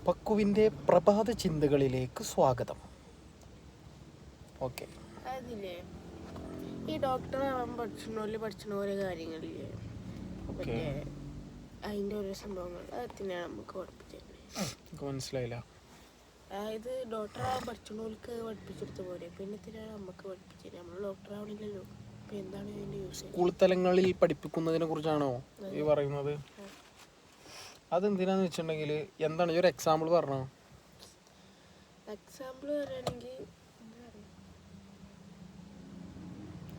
പക്കുവിൻ്റെ പ്രഭാത ചിന്തകളിലേക്ക് സ്വാഗതം. ഓക്കെ, അതില്ലേ ഈ ഡോക്ടർ ആവാൻ പഠിച്ചണ ഓരോ കാര്യങ്ങളില്ലേ, മറ്റേ അതിൻ്റെ ഓരോ സംഭവങ്ങൾ അതെത്തിനാണ് നമുക്ക് പഠിപ്പിച്ചത്. മനസ്സിലായില്ല. അതായത് ഡോക്ടർ ആവാൻ പഠിച്ചവർക്ക് പഠിപ്പിച്ചെടുത്ത പോലെ പിന്നെ എന്തിനാണ് നമുക്ക് പഠിപ്പിച്ചത്? നമ്മൾ ഡോക്ടർ ആവണില്ലല്ലോ, അപ്പം എന്താണ് ഇതിൻ്റെ യൂസ്? സ്കൂൾ തലങ്ങളിൽ പഠിപ്പിക്കുന്നതിനെ കുറിച്ചാണോ ഈ പറയുന്നത്? അതെന്തിനാന്ന് വെച്ചിട്ടുണ്ടെങ്കിൽ എന്താണ് ഒരു എക്സാമ്പിൾ പറഞ്ഞോ? എക്സാമ്പിൾ പറയുകയാണെങ്കിൽ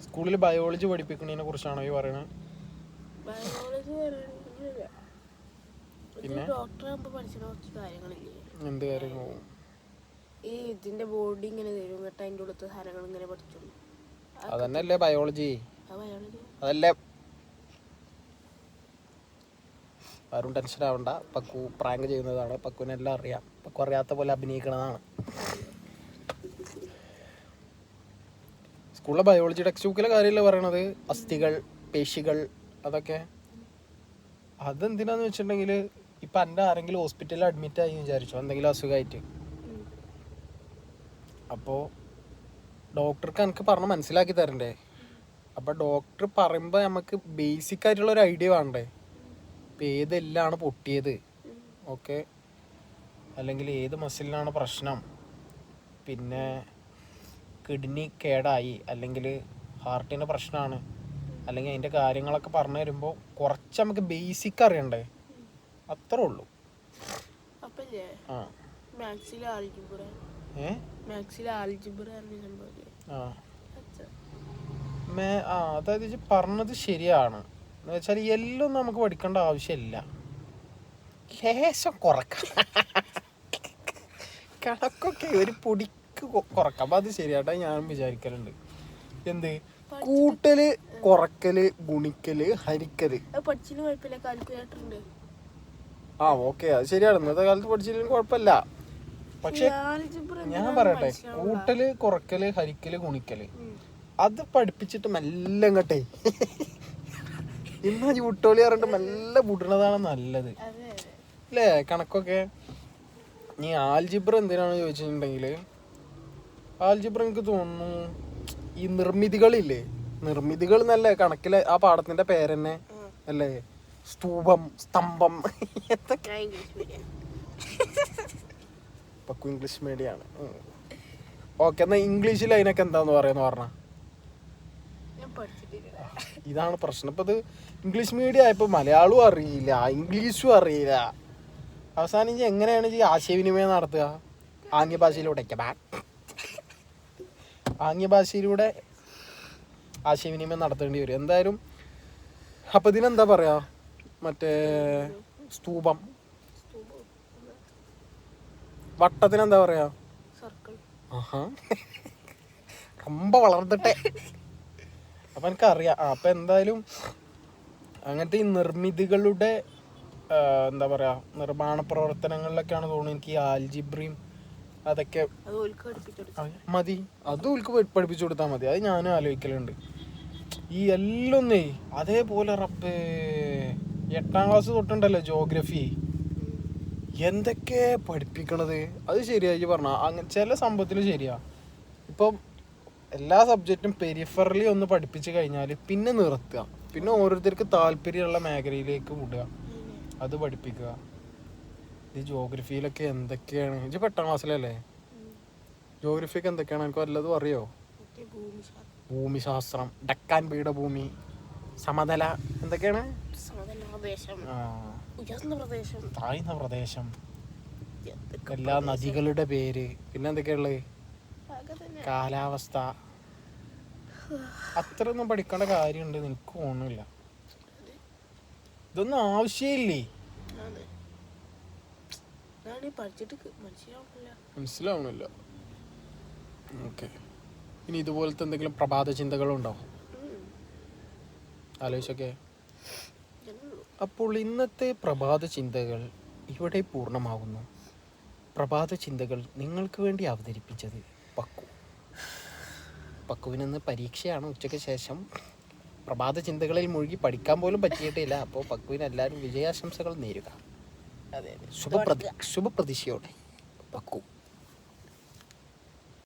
സ്കൂളിൽ ബയോളജി പഠിപ്പിക്കുന്നതിനെ കുറിച്ചാണോ ഈ പറയണത്? ബയോളജി പറയുകയാണെങ്കിൽ പിന്നെ ഡോക്ടർ ആകുമ്പോൾ പഠിച്ചിട്ട് കുറച്ച് കാര്യങ്ങളില്ലേ. എന്ത് കാര്യമോ? ഈ ഇതിന്റെ ബോഡി ഇങ്ങനെ തരും, എന്നിട്ട് അതിൻ്റെ ഉള്ളത്തെ സാധനങ്ങൾ ഇങ്ങനെ പഠിച്ചു. അതന്നല്ലേ ബയോളജി? ബയോളജി അതല്ലേ. ആരും ടെൻഷൻ ആവണ്ട, പക്കു പ്രാങ്ക് ചെയ്യുന്നതാണ്. പക്കുവിനെല്ലാം അറിയാം. പക്കു അറിയാത്ത പോലെ അഭിനയിക്കുന്നതാണ്. സ്കൂളിലെ ബയോളജി ടെക്സ്റ്റ് ബുക്കിലെ കാര്യമല്ലേ പറയണത്? അസ്ഥികൾ, പേശികൾ, അതൊക്കെ. അതെന്തിനാന്ന് വെച്ചിട്ടുണ്ടെങ്കിൽ ഇപ്പം എൻ്റെ ആരെങ്കിലും ഹോസ്പിറ്റലിൽ അഡ്മിറ്റ് ആയി വിചാരിച്ചു, എന്തെങ്കിലും അസുഖമായിട്ട്. അപ്പോൾ ഡോക്ടർക്ക് എനിക്ക് പറഞ്ഞ് മനസ്സിലാക്കി തരണ്ടേ? അപ്പോൾ ഡോക്ടർ പറയുമ്പോൾ നമുക്ക് ബേസിക് ആയിട്ടുള്ളൊരു ഐഡിയ വേണ്ടേ? ഇപ്പം ഏതെല്ലാണ് പൊട്ടിയത്, ഓക്കെ, അല്ലെങ്കിൽ ഏത് മസിലിനാണ് പ്രശ്നം, പിന്നെ കിഡ്നി കേടായി, അല്ലെങ്കിൽ ഹാർട്ടിൻ്റെ പ്രശ്നമാണ്, അല്ലെങ്കിൽ അതിൻ്റെ കാര്യങ്ങളൊക്കെ പറഞ്ഞു തരുമ്പോൾ കുറച്ച് നമുക്ക് ബേസിക് അറിയണ്ടേ? അത്രേ ഉള്ളൂ. അതായത് പറഞ്ഞത് ശരിയാണ്. എന്ന് വെച്ചാൽ എല്ലാം നമുക്ക് പഠിക്കേണ്ട ആവശ്യമില്ല, ലേശം കുറക്കാം. കണക്കൊക്കെ ഒരു പൊടിക്ക് കുറക്കാം. അപ്പം അത് ശരിയാട്ടാ, ഞാനും വിചാരിക്കലുണ്ട്. എന്ത് കൂട്ടല്, കുറക്കല്, ഗുണിക്കല്, ഹരിക്കല്. ഓക്കെ, അത് ശരിയാണ്. ഇന്നത്തെ കാലത്ത് പഠിച്ചില്ലെങ്കിൽ കുഴപ്പമില്ല. പക്ഷെ ഞാൻ പറയട്ടെ, കൂട്ടല്, കുറക്കല്, ഹരിക്കല്, ഗുണിക്കല് അത് പഠിപ്പിച്ചിട്ട് മെല്ലെ ഇങ്ങട്ടെ ഇന്ന് വിട്ടോളി പറഞ്ഞിട്ട് മെല്ലെ വിടുന്നതാണ് നല്ലത്, അല്ലേ? കണക്കൊക്കെ. നീ ആൽജിബ്ര എന്തിനാണ് ചോദിച്ചിട്ടുണ്ടെങ്കിൽ, ആൽജിബ്ര എനിക്ക് തോന്നുന്നു ഈ നിർമ്മിതികളില്ലേ, നിർമ്മിതികൾ എന്നല്ലേ കണക്കിലെ ആ പാഠത്തിന്റെ പേരെന്നെ അല്ലേ? സ്തൂപം, സ്തംഭം, എന്തൊക്കെ. പക്കു ഇംഗ്ലീഷ് മീഡിയമാണ്. ഓക്കെ, എന്നാൽ ഇംഗ്ലീഷിൽ അതിനൊക്കെ എന്താന്ന് പറയാന്ന് പറഞ്ഞ ഇതാണ് പ്രശ്നം. ഇപ്പം ഇത് ഇംഗ്ലീഷ് മീഡിയം ആയപ്പോൾ മലയാളവും അറിയില്ല, ഇംഗ്ലീഷും അറിയില്ല. അവസാനം ഇനി എങ്ങനെയാണ് ഈ ആശയവിനിമയം നടത്തുക? ആംഗ്യഭാഷയിലൂടെ ആംഗ്യഭാഷയിലൂടെ ആശയവിനിമയം നടത്തേണ്ടി വരും എന്തായാലും. അപ്പം ഇതിനെന്താ പറയാ? മറ്റേ സ്തൂപം. വട്ടത്തിനെന്താ പറയാ? ரொம்ப വളർന്നിട്ടെ. അപ്പം എനിക്കറിയാം. അപ്പം എന്തായാലും അങ്ങനത്തെ ഈ നിർമ്മിതികളുടെ എന്താ പറയുക, നിർമ്മാണ പ്രവർത്തനങ്ങളിലൊക്കെയാണ് തോന്നുന്നു എനിക്ക് ഈ ആൽജിബ്രയും അതൊക്കെ മതി. അത് ഓൽക്ക് പഠിപ്പിച്ചു കൊടുത്താൽ മതി. അത് ഞാനും ആലോചിക്കലുണ്ട്. ഈ എല്ലൊന്നേ അതേപോലെ റബ്ബേ 8ാം ക്ലാസ് തൊട്ടുണ്ടല്ലോ ജോഗ്രഫി, എന്തൊക്കെ പഠിപ്പിക്കണത്. അത് ശരിയായി പറഞ്ഞ അങ്ങനെ ചില സംഭവത്തിൽ ശരിയാ. ഇപ്പം എല്ലാ സബ്ജക്റ്റും പെരിഫറലി ഒന്ന് പഠിപ്പിച്ച് കഴിഞ്ഞാൽ പിന്നെ നിർത്തുക, പിന്നെ ഓരോരുത്തർക്ക് താല്പര്യമുള്ള മേഖലയിലേക്ക് വിടുക, അത് പഠിപ്പിക്കുക. ഈ ജോഗ്രഫിയിലൊക്കെ എന്തൊക്കെയാണ്? ഇത് 8ാം ക്ലാസ്സിലല്ലേ? ജോഗ്രഫിയൊക്കെ എന്തൊക്കെയാണ് എനിക്ക് വല്ലതും അറിയോ? ഭൂമിശാസ്ത്രം, ഡക്കാൻ പീഠഭൂമി, സമതല, എന്തൊക്കെയാണ്? താഴ്ന്ന പ്രദേശം, എല്ലാ നദികളുടെ പേര്, പിന്നെ എന്തൊക്കെയുള്ളത്? കാലാവസ്ഥ. അത്രയൊന്നും പഠിക്കേണ്ട കാര്യമുണ്ട് എനിക്ക് തോന്നുന്നില്ല. ഇതൊന്നും ആവശ്യമില്ലേ? മനസ്സിലാവണില്ല. ഓക്കെ, ഇനി ഇതുപോലത്തെ എന്തെങ്കിലും പ്രഭാത ചിന്തകളുണ്ടോ? ആലോചിച്ചൊക്കെ. അപ്പോൾ ഇന്നത്തെ പ്രഭാത ചിന്തകൾ ഇവിടെ പൂർണ്ണമാകുന്നു. പ്രഭാത ചിന്തകൾ നിങ്ങൾക്ക് വേണ്ടി അവതരിപ്പിച്ചത് പക്കു. പക്കുവിനിന്ന് പരീക്ഷയാണ് ഉച്ചയ്ക്ക് ശേഷം. പ്രഭാത ചിന്തകളിൽ മുഴുകി പഠിക്കാൻ പോലും പറ്റിയിട്ടില്ല. അപ്പോൾ പക്കുവിന് എല്ലാവരും വിജയാശംസകൾ നേരുക. അതെ അതെ ശുഭപ്രതീക്ഷയോടെ പക്കു